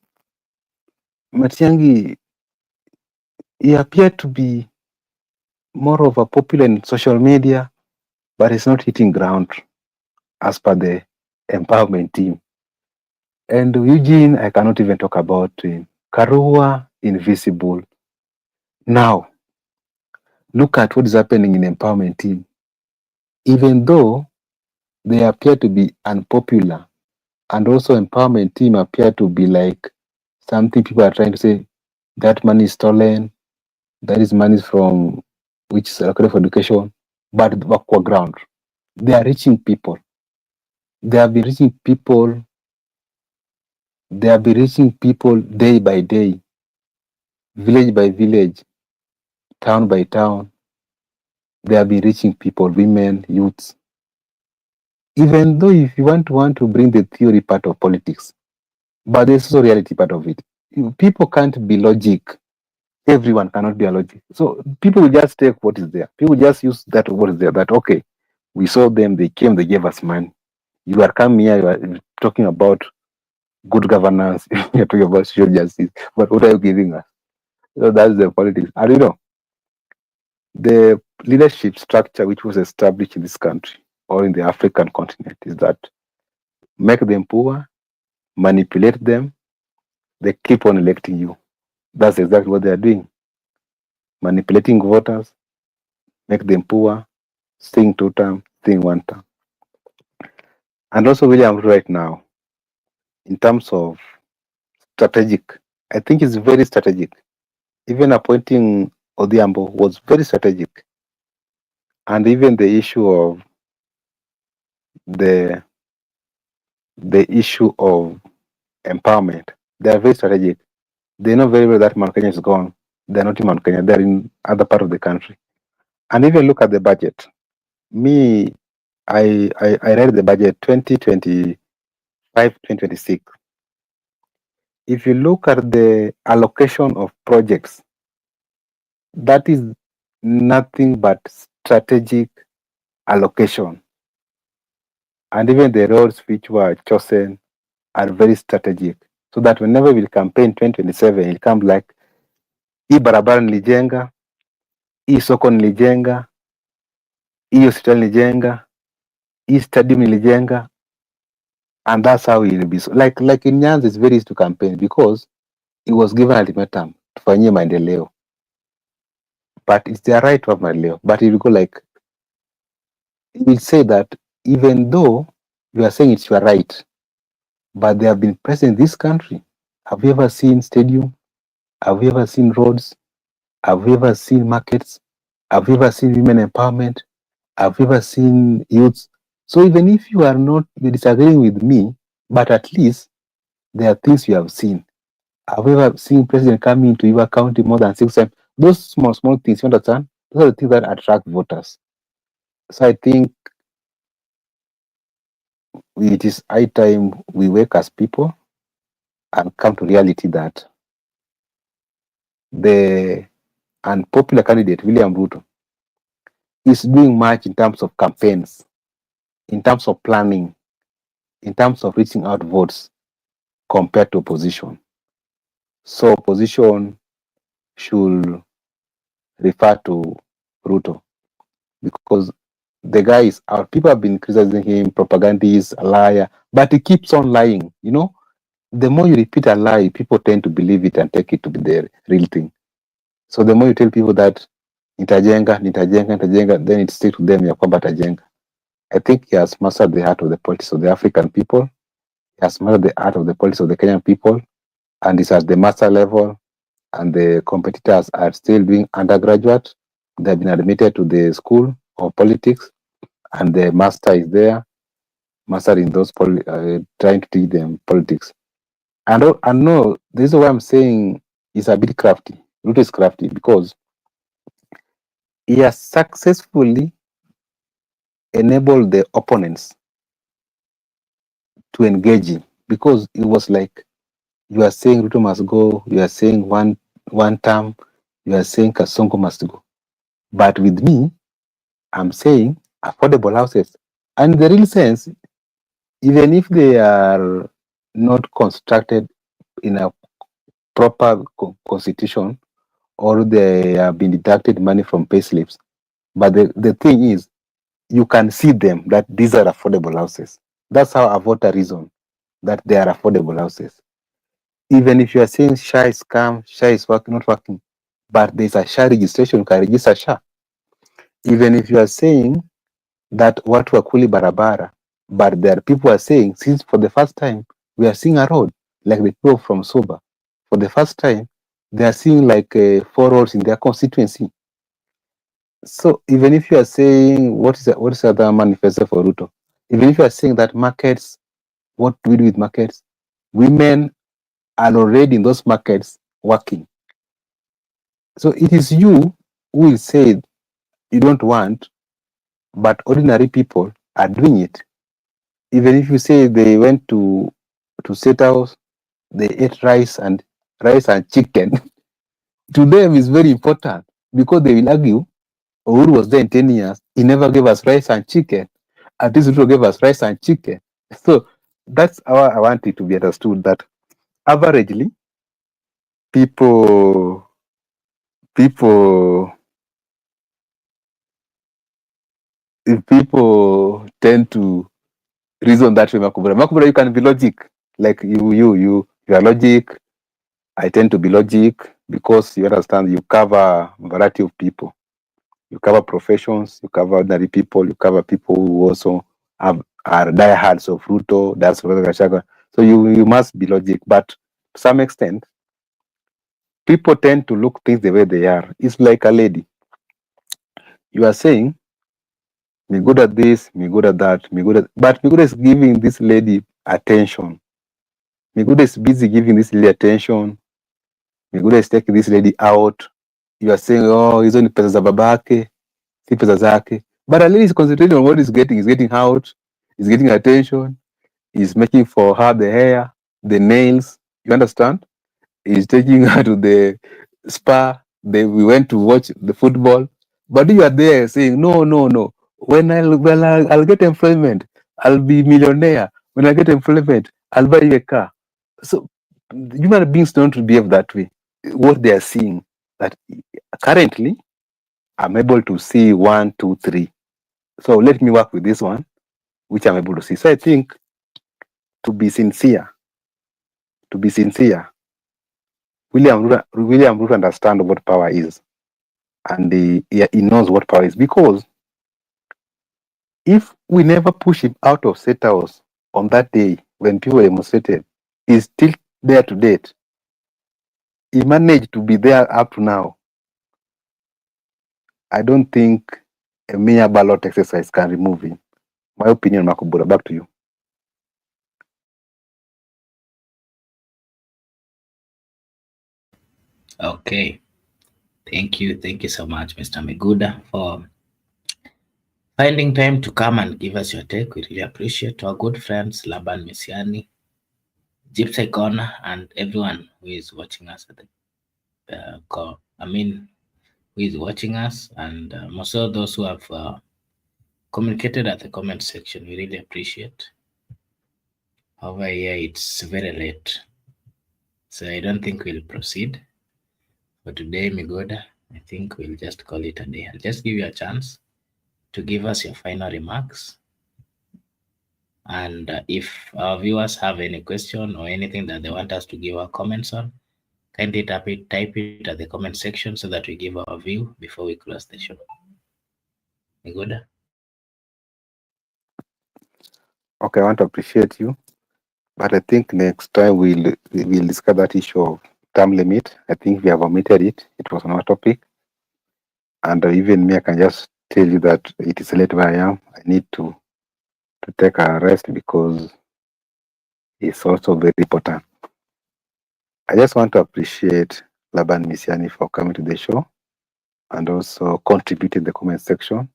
he appeared to be more of a popular in social media, but he's not hitting ground as per the empowerment team. And Eugene, I cannot even talk about him. Karua, invisible. Now, look at what is happening in empowerment team. Even though they appear to be unpopular, and also empowerment team appear to be like something people are trying to say that money is stolen, that is money from which is allocated for education, but backward ground. They are reaching people. They have been reaching people. They have been reaching people day by day, village by village, town by town. They have been reaching people, women, youths. Even though if you want to bring the theory part of politics, but there's also reality part of it. People can't be logic. Everyone cannot be a logic. So people will just take what is there. People just use that what is there. That okay, we saw them, they came, they gave us money. You are coming here, you are talking about good governance, you're talking about social justice, but what are you giving us? So that's the politics. And you know, the leadership structure which was established in this country or in the African continent is that make them poor, manipulate them, they keep on electing you. That's exactly what they are doing. Manipulating voters, make them poor, staying 2 term, staying 1 term. And also William right now, in terms of strategic, I think it's very strategic. Even appointing Odhiambo was very strategic. And even the issue of the issue of empowerment, they are very strategic. They know very well that Mount Kenya is gone. They're not in Mount Kenya, they're in other part of the country. And even look at the budget. Me, I read the budget 2025, 2026. If you look at the allocation of projects, that is nothing but strategic allocation. And even the roads which were chosen are very strategic. So that whenever we campaign 2027, it comes like, hii barabara nilijenga, hii soko nilijenga, hii hospitali nilijenga, hii stadium nilijenga, and that's how it will be. So like in Nyanza, it's very easy to campaign because it was given ultimatum tufanyie maendeleo, but it's their right to have maendeleo. But if you go like, it will say that even though you are saying it's your right, but they have been present in this country. Have you ever seen stadium? Have you ever seen roads? Have you ever seen markets? Have you ever seen women empowerment? Have you ever seen youths? So even if you're disagreeing with me, but at least there are things you have seen. Have you ever seen president coming into your county more than 6 times? Those small things, you understand? Those are the things that attract voters. So I think it is high time we wake as people and come to reality that the unpopular candidate, William Ruto, is doing much in terms of campaigns, in terms of planning, in terms of reaching out votes compared to opposition. So opposition should refer to Ruto because the guy is out. People have been criticizing him, propagandist, a liar, but he keeps on lying. You know, the more you repeat a lie, people tend to believe it and take it to be the real thing. So the more you tell people that nitajenga, then it sticks to them ya kwamba atajenga. I think he has mastered the heart of the politics of the African people. He has mastered the art of the politics of the Kenyan people, and it's at the master level. And the competitors are still being undergraduate. They've been admitted to the school of politics, and the master is there, mastering those, trying to teach them politics. And no, this is why I'm saying he's a bit crafty. Ruto is crafty because he has successfully enabled the opponents to engage him because it was like you are saying Ruto must go, you are saying one term, you are saying Kasongo must go. But with me, I'm saying affordable houses. And in the real sense, even if they are not constructed in a proper constitution or they have been deducted money from pay slips, but the thing is, you can see them that these are affordable houses. That's how a voter reason that they are affordable houses. Even if you are saying SHA is scam, SHA is working, not working, but there's a SHA registration, you can register SHA. Even if you are saying that watu wakuli barabara, but there are people who are saying, since for the first time, we are seeing a road, like the people from Soba. For the first time, they are seeing like 4 roads in their constituency. So even if you are saying, what is the other manifesto for Ruto? Even if you are saying that markets, what do we do with markets? Women are already in those markets working. So it is you who will say you don't want, but ordinary people are doing it. Even if you say they went to State House, they ate rice and chicken. To them is very important because they will argue, Uhuru was there in 10 years, he never gave us rice and chicken. At least Ruto gave us rice and chicken. So that's how I want it to be understood that averagely people people tend to reason that way. Makubura, you can be logic. Like you are logic. I tend to be logic because you understand you cover a variety of people. You cover professions, you cover ordinary people, you cover people who also are diehards of Ruto, that's Gachagua. So you must be logic. But to some extent, people tend to look things the way they are. It's like a lady. You are saying, me good at this, me good at that, me good at, but me good is giving this lady attention. Me good is busy giving this lady attention. Me good is taking this lady out. You are saying, oh, hizo ni pesa za babake, si pesa zake. But at least he's concentrating on what he's getting out, he's getting attention, he's making for her the hair, the nails. You understand? He's taking her to the spa. We went to watch the football. But you are there saying, no, no, no. When I'll get employment, I'll be millionaire. When I get employment, I'll buy you a car. So human beings don't behave that way. What they are seeing, that currently I'm able to see 1, 2, 3. So let me work with this one, which I'm able to see. So I think to be sincere, William Ruto understands what power is, and he knows what power is, because if we never push him out of State House on that day when people demonstrated, is still there to date. He managed to be there up to now. I don't think a mere ballot exercise can remove him. My opinion, Makubura, back to you. Okay. Thank you so much, Mr. Miguda, for finding time to come and give us your take. We really appreciate our good friends Laban Misiani, Gypsy Corner, and everyone who is watching us at the call. I mean, who is watching us, and also those who have communicated at the comment section. We really appreciate. However, yeah, it's very late, so I don't think we'll proceed for today, Migoda. I think we'll just call it a day. I'll just give you a chance to give us your final remarks. And if our viewers have any question or anything that they want us to give our comments on, kindly type it at the comment section so that we give our view before we close the show. Migoda? Okay, I want to appreciate you, but I think next time we'll discuss that issue of term limit. I think we have omitted it. It was on our topic, and even me, I can just tell you that it is late where I am. I need to take a rest because it's also very important. I just want to appreciate Laban Misiani for coming to the show and also contributing the comment section.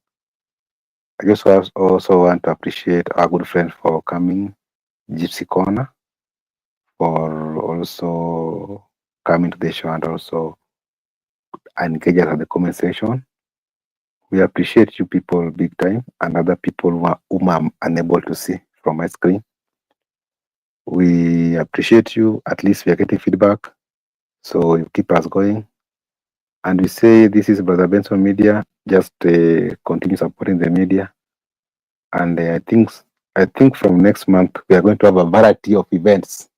I just also want to appreciate our good friend for coming, Gypsy Corner, for also coming to the show and also engage us at the comment section. We appreciate you people big time and other people whom I'm unable to see from my screen. We appreciate you. At least we are getting feedback. So you keep us going. And we say this is Brother Benson Media. Just continue supporting the media. And I think from next month we are going to have a variety of events,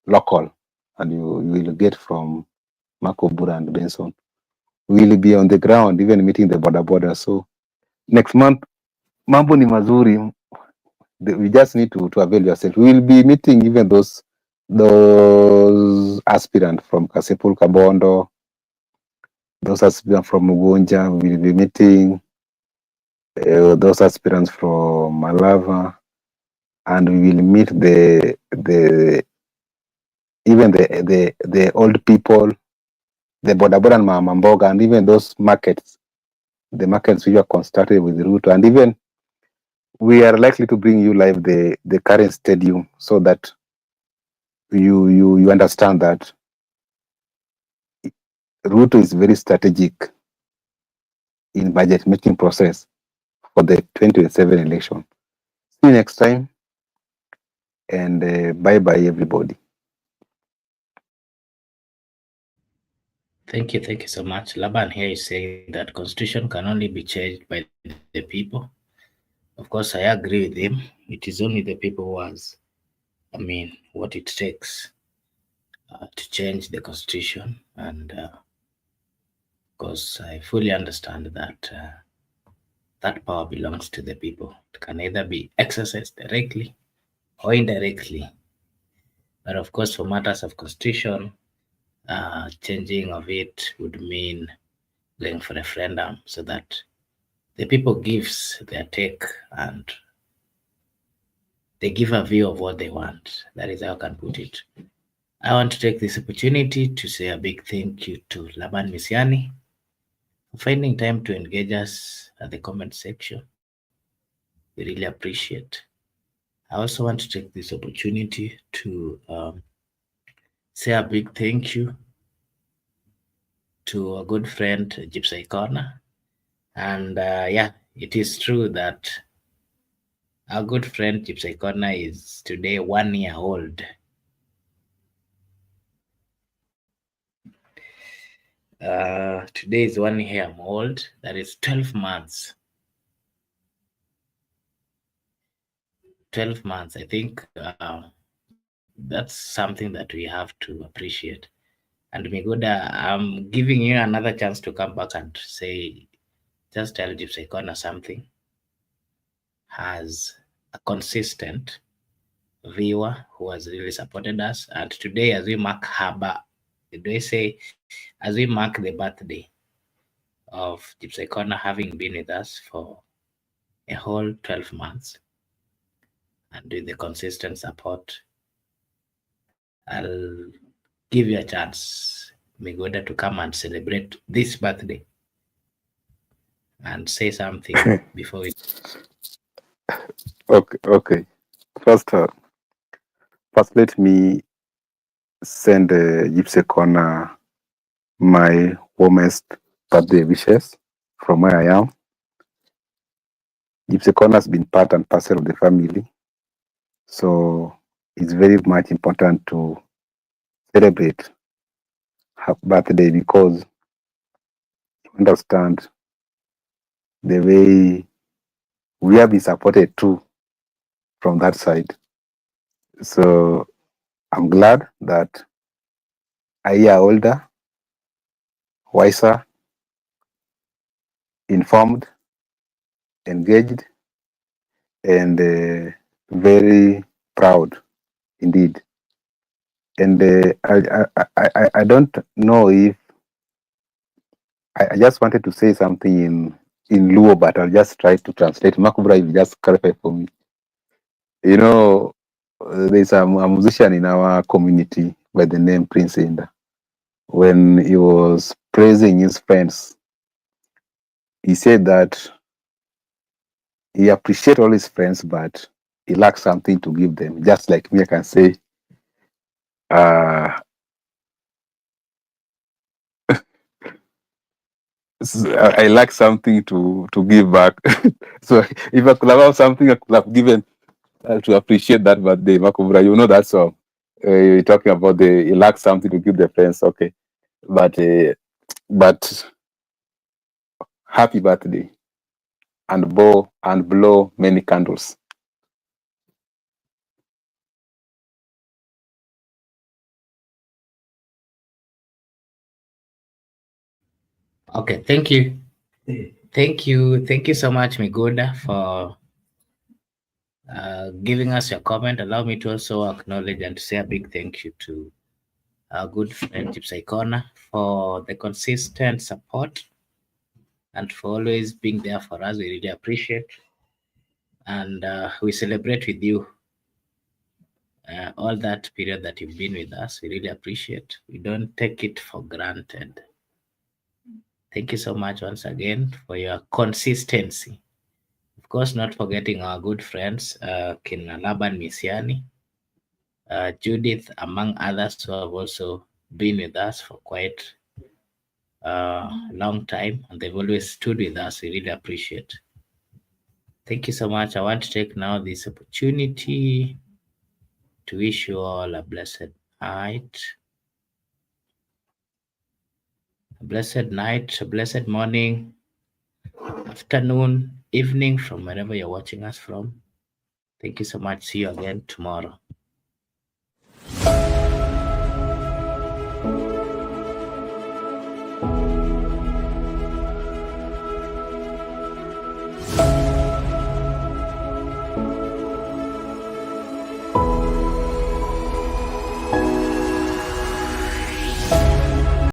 local, and you will get from Marco Bura and Benson. We will be on the ground, even meeting the border. So next month, mambo ni mazuri. We just need to avail yourself. We will be meeting even those aspirants from Kasipul Kabondo, those aspirants from Mugunja. We will be meeting those aspirants from Malava, and we will meet the old people, the Bodaboda and Mamamboga, and even those markets, the markets which are constructed with the route, and even we are likely to bring you live the current stadium so that you understand that Ruto is very strategic in budget making process for the 2027 election. See you next time, and bye everybody. Thank you so much. Laban here is saying that constitution can only be changed by the people. Of course, I agree with him. It is only the people who has, what it takes to change the constitution. And of course, I fully understand that that power belongs to the people. It can either be exercised directly or indirectly. But of course, for matters of constitution, changing of it would mean going for referendum so that the people gives their take and they give a view of what they want. That is how I can put it. I want to take this opportunity to say a big thank you to Laban Misiani for finding time to engage us at the comment section. We really appreciate. I also want to take this opportunity to say a big thank you to a good friend, Gypsy Corner. And yeah, it is true that our good friend Gypsy Corner is today 1 year old. Today is 1 year old. That is 12 months. 12 months. I think that's something that we have to appreciate. And Miguda, I'm giving you another chance to come back and say, just tell Gypsy Corner something has a consistent viewer who has really supported us. And today, as we mark as we mark the birthday of Gypsy Corner having been with us for a whole 12 months and with the consistent support, I'll give you a chance, Migoda, to come and celebrate this birthday and say something before we. Okay. First, first let me send Gypsy Corner my warmest birthday wishes from where I am. Gypsy Corner has been part and parcel of the family, so it's very much important to celebrate her birthday because you understand the way we have been supported too from that side. So I'm glad that a year older, wiser, informed, engaged, and very proud indeed. And I don't know if I just wanted to say something in Luo, but I'll just try to translate. Makubra, if you just clarify for me. You know, there's a musician in our community by the name Prince Inda. When he was praising his friends, he said that he appreciates all his friends, but he lacks something to give them. Just like me, I can say, uh, I lack something to give back. So if I could have something I could have given to appreciate that birthday, Makubra, you know that song. You're talking about he lacks something to give the friends. Okay, but happy birthday and blow many candles. Okay, thank you. Thank you so much, Migoda, for giving us your comment. Allow me to also acknowledge and say a big thank you to our good friend Gypsy Corner for the consistent support and for always being there for us. We really appreciate, and we celebrate with you all that period that you've been with us. We really appreciate. We don't take it for granted. Thank you so much once again for your consistency. Of course, not forgetting our good friends, Kinalaban Misiani, Judith, among others who have also been with us for quite a long time and they've always stood with us. We really appreciate. Thank you so much. I want to take now this opportunity to wish you all a blessed night, a blessed morning, afternoon, evening from wherever you're watching us from. Thank you so much. See you again tomorrow.